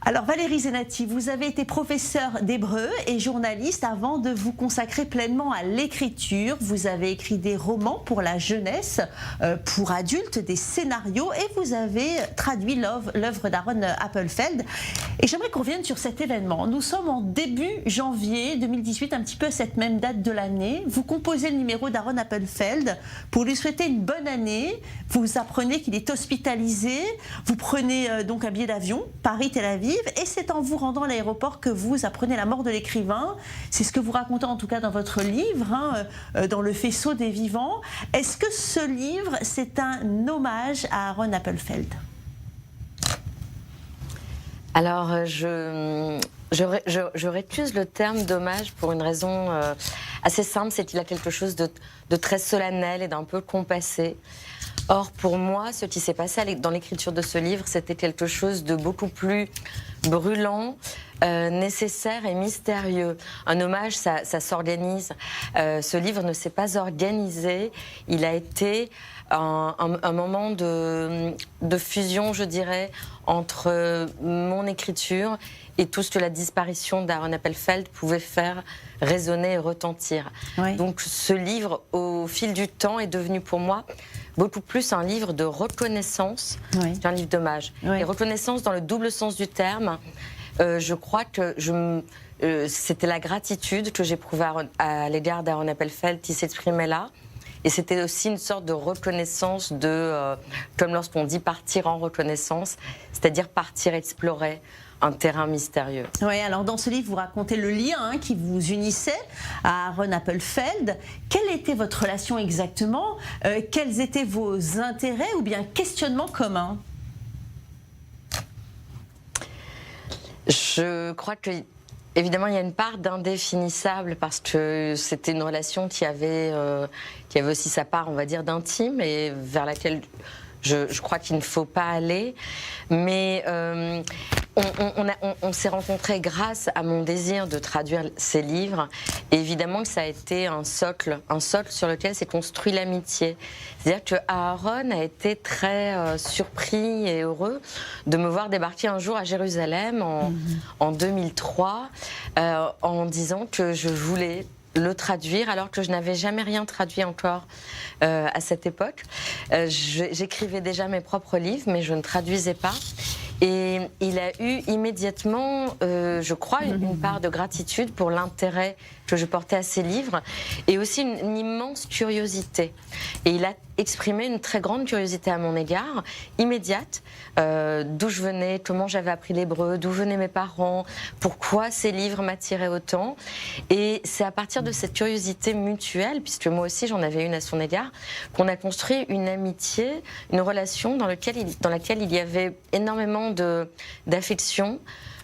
Alors Valérie Zenati, vous avez été professeure d'hébreu et journaliste avant de vous consacrer pleinement à l'écriture. Vous avez écrit des romans pour la jeunesse, pour adultes, des scénarios et vous avez traduit l'œuvre d'Aaron Appelfeld. Et j'aimerais qu'on revienne sur cet événement. Nous sommes en début janvier 2018, un petit peu à cette même date de l'année. Vous composez le numéro d'Aaron Appelfeld pour lui souhaiter une bonne année. Vous apprenez qu'il est hospitalisé. Vous prenez donc un billet d'avion, Paris-Tel Aviv. Et c'est en vous rendant à l'aéroport que vous apprenez la mort de l'écrivain. C'est ce que vous racontez en tout cas dans votre livre, dans Le Faisceau des vivants. Est-ce que ce livre, c'est un hommage à Aaron Appelfeld? Alors, je récuse le terme d'hommage pour une raison assez simple, c'est qu'il a quelque chose de très solennel et d'un peu compassé. Or, pour moi, ce qui s'est passé dans l'écriture de ce livre, c'était quelque chose de beaucoup plus brûlant, nécessaire et mystérieux. Un hommage, ça s'organise. Ce livre ne s'est pas organisé. Il a été un moment de fusion, je dirais, entre mon écriture et tout ce que la disparition d'Aaron Appelfeld pouvait faire résonner et retentir. Oui. Donc ce livre, au fil du temps, est devenu pour moi beaucoup plus un livre de reconnaissance qu'un livre d'hommage. Et reconnaissance dans le double sens du terme. Je crois que c'était la gratitude que j'éprouvais à l'égard d'Aaron Appelfeld qui s'exprimait là. Et c'était aussi une sorte de reconnaissance comme lorsqu'on dit partir en reconnaissance, c'est-à-dire partir explorer un terrain mystérieux. Oui, alors dans ce livre, vous racontez le lien qui vous unissait à Aaron Appelfeld. Quelle était votre relation exactement? Quels étaient vos intérêts ou bien questionnements communs? Je crois que, évidemment, il y a une part d'indéfinissable parce que c'était une relation qui avait aussi sa part, on va dire, d'intime et vers laquelle je crois qu'il ne faut pas aller. Mais on s'est rencontrés grâce à mon désir de traduire ces livres. Et évidemment que ça a été un socle sur lequel s'est construit l'amitié. C'est-à-dire que Aaron a été très surpris et heureux de me voir débarquer un jour à Jérusalem en 2003 en disant que je voulais le traduire alors que je n'avais jamais rien traduit encore à cette époque. J'écrivais déjà mes propres livres mais je ne traduisais pas. Et il a eu immédiatement, je crois, une part de gratitude pour l'intérêt que je portais à ces livres et aussi une immense curiosité. Et il a exprimé une très grande curiosité à mon égard, immédiate, d'où je venais, comment j'avais appris l'hébreu, d'où venaient mes parents, pourquoi ces livres m'attiraient autant. Et c'est à partir de cette curiosité mutuelle, puisque moi aussi j'en avais une à son égard, qu'on a construit une amitié, une relation dans laquelle il y avait énormément d'affection,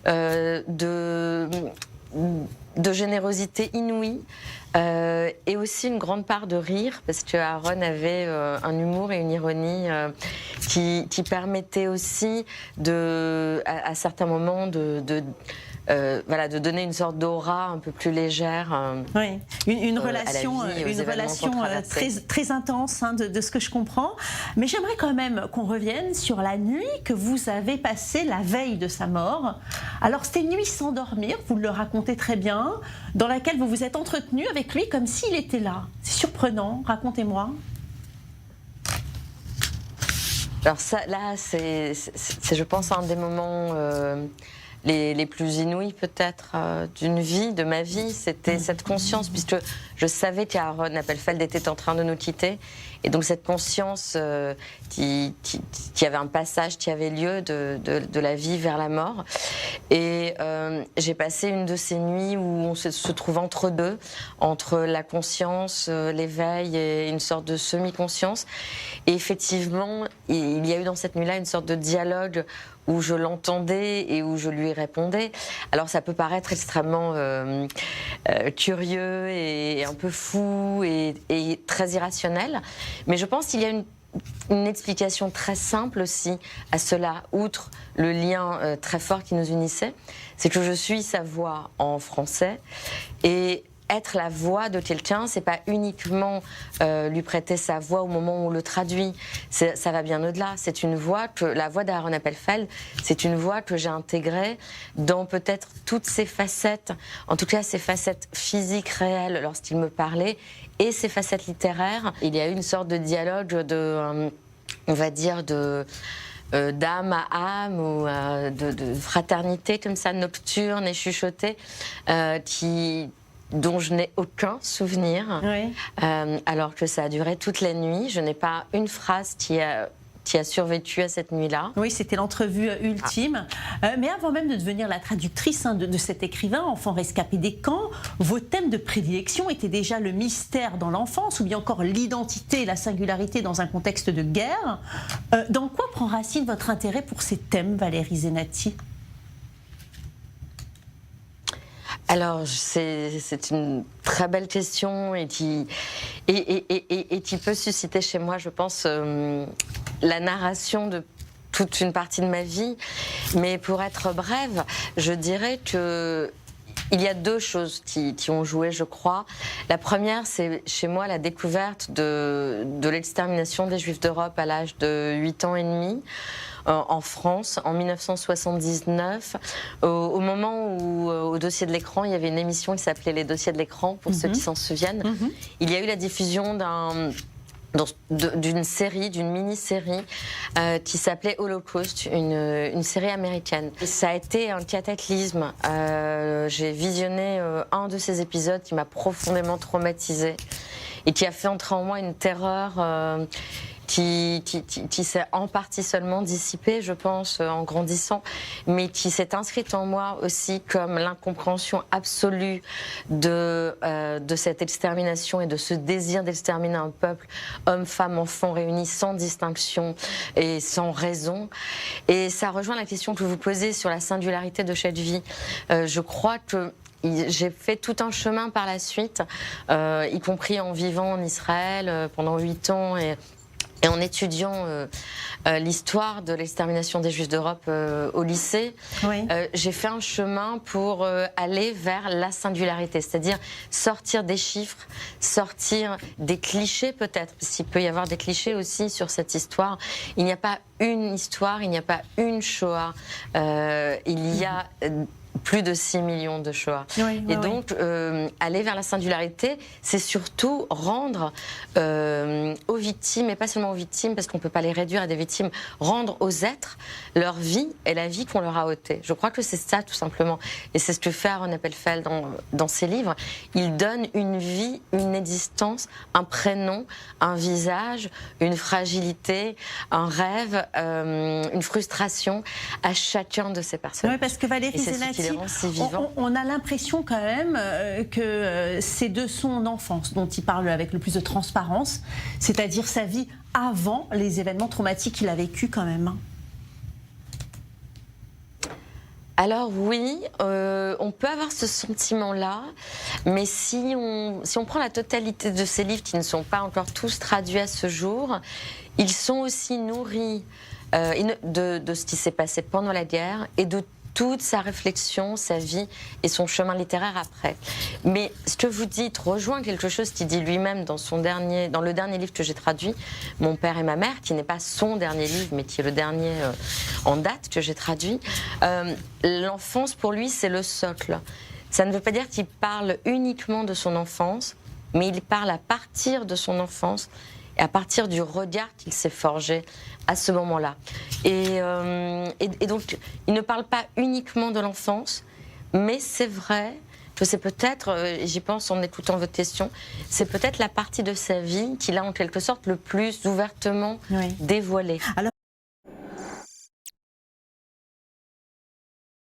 de générosité inouïe et aussi une grande part de rire parce que Aaron avait un humour et une ironie qui permettaient aussi à certains moments de donner une sorte d'aura un peu plus légère. Oui, une relation très, très intense de ce que je comprends. Mais j'aimerais quand même qu'on revienne sur la nuit que vous avez passée la veille de sa mort. Alors c'était une nuit sans dormir, vous le racontez très bien, dans laquelle vous vous êtes entretenu avec lui comme s'il était là. C'est surprenant, racontez-moi. Alors ça, là, c'est je pense, un des moments les plus inouïs peut-être d'une vie, de ma vie, c'était cette conscience, puisque je savais qu'Aaron Appelfeld était en train de nous quitter, et donc cette conscience qui avait un passage qui avait lieu de la vie vers la mort. Et j'ai passé une de ces nuits où on se trouve entre deux, entre la conscience, l'éveil et une sorte de semi-conscience. Et effectivement, il y a eu dans cette nuit-là une sorte de dialogue où je l'entendais et où je lui répondais. Alors ça peut paraître extrêmement curieux et un peu fou et très irrationnel, mais je pense qu'il y a une explication très simple aussi à cela, outre le lien très fort qui nous unissait, c'est que je suis sa voix en français et être la voix de quelqu'un, c'est pas uniquement lui prêter sa voix au moment où on le traduit. Ça va bien au-delà. C'est une voix la voix d'Aaron Appelfeld, c'est une voix que j'ai intégrée dans peut-être toutes ses facettes, en tout cas ses facettes physiques réelles lorsqu'il me parlait et ses facettes littéraires. Il y a eu une sorte de dialogue on va dire d'âme à âme ou de fraternité comme ça, nocturne et chuchotée, dont je n'ai aucun souvenir, Oui. alors que ça a duré toute la nuit. Je n'ai pas une phrase qui a survécu à cette nuit-là. Oui, c'était l'entrevue ultime. Mais avant même de devenir la traductrice de cet écrivain, enfant rescapé des camps, vos thèmes de prédilection étaient déjà le mystère dans l'enfance ou bien encore l'identité et la singularité dans un contexte de guerre. Dans quoi prend racine votre intérêt pour ces thèmes, Valérie Zenati ? Alors, c'est une très belle question et qui peut susciter chez moi, je pense, la narration de toute une partie de ma vie. Mais pour être brève, je dirais que il y a deux choses qui ont joué, je crois. La première, c'est chez moi la découverte de l'extermination des Juifs d'Europe à l'âge de 8 ans et demi. En France, en 1979, au moment où, au dossier de l'écran, il y avait une émission qui s'appelait Les dossiers de l'écran, pour ceux qui s'en souviennent. Il y a eu la diffusion d'une série, d'une mini-série qui s'appelait Holocaust, une série américaine. Ça a été un cataclysme. J'ai visionné un de ces épisodes qui m'a profondément traumatisée et qui a fait entrer en moi une terreur qui s'est en partie seulement dissipée, je pense, en grandissant, mais qui s'est inscrite en moi aussi comme l'incompréhension absolue de cette extermination et de ce désir d'exterminer un peuple, hommes, femmes, enfants réunis sans distinction et sans raison. Et ça rejoint la question que vous posez sur la singularité de cette vie. Je crois que j'ai fait tout un chemin par la suite, y compris en vivant en Israël pendant 8 ans et en étudiant l'histoire de l'extermination des Juifs d'Europe au lycée, Oui. j'ai fait un chemin pour aller vers la singularité, c'est-à-dire sortir des chiffres, sortir des clichés peut-être, parce qu'il peut y avoir des clichés aussi sur cette histoire. Il n'y a pas une histoire, il n'y a pas une Shoah, il y a plus de 6 millions de Shoah. Oui, et donc, aller vers la singularité, c'est surtout rendre aux victimes, et pas seulement aux victimes, parce qu'on ne peut pas les réduire à des victimes, rendre aux êtres leur vie et la vie qu'on leur a ôtée. Je crois que c'est ça, tout simplement. Et c'est ce que fait Aaron Appelfeld dans ses livres. Il donne une vie, une existence, un prénom, un visage, une fragilité, un rêve, une frustration à chacun de ces personnages. Oui, parce que Valérie Zenati, on a l'impression quand même que c'est de son enfance dont il parle avec le plus de transparence, c'est-à-dire sa vie avant les événements traumatiques qu'il a vécu quand même. Alors oui, on peut avoir ce sentiment-là, mais si on prend la totalité de ces livres qui ne sont pas encore tous traduits à ce jour, ils sont aussi nourris de ce qui s'est passé pendant la guerre et de toute sa réflexion, sa vie et son chemin littéraire après. Mais ce que vous dites rejoint quelque chose qu'il dit lui-même dans le dernier livre que j'ai traduit, Mon père et ma mère, qui n'est pas son dernier livre, mais qui est le dernier en date que j'ai traduit. L'enfance, pour lui, c'est le socle. Ça ne veut pas dire qu'il parle uniquement de son enfance, mais il parle à partir de son enfance et à partir du regard qu'il s'est forgé à ce moment-là. Et donc, il ne parle pas uniquement de l'enfance, mais c'est vrai que c'est peut-être, j'y pense en écoutant votre question, c'est peut-être la partie de sa vie qu'il a en quelque sorte le plus ouvertement dévoilée. Alors,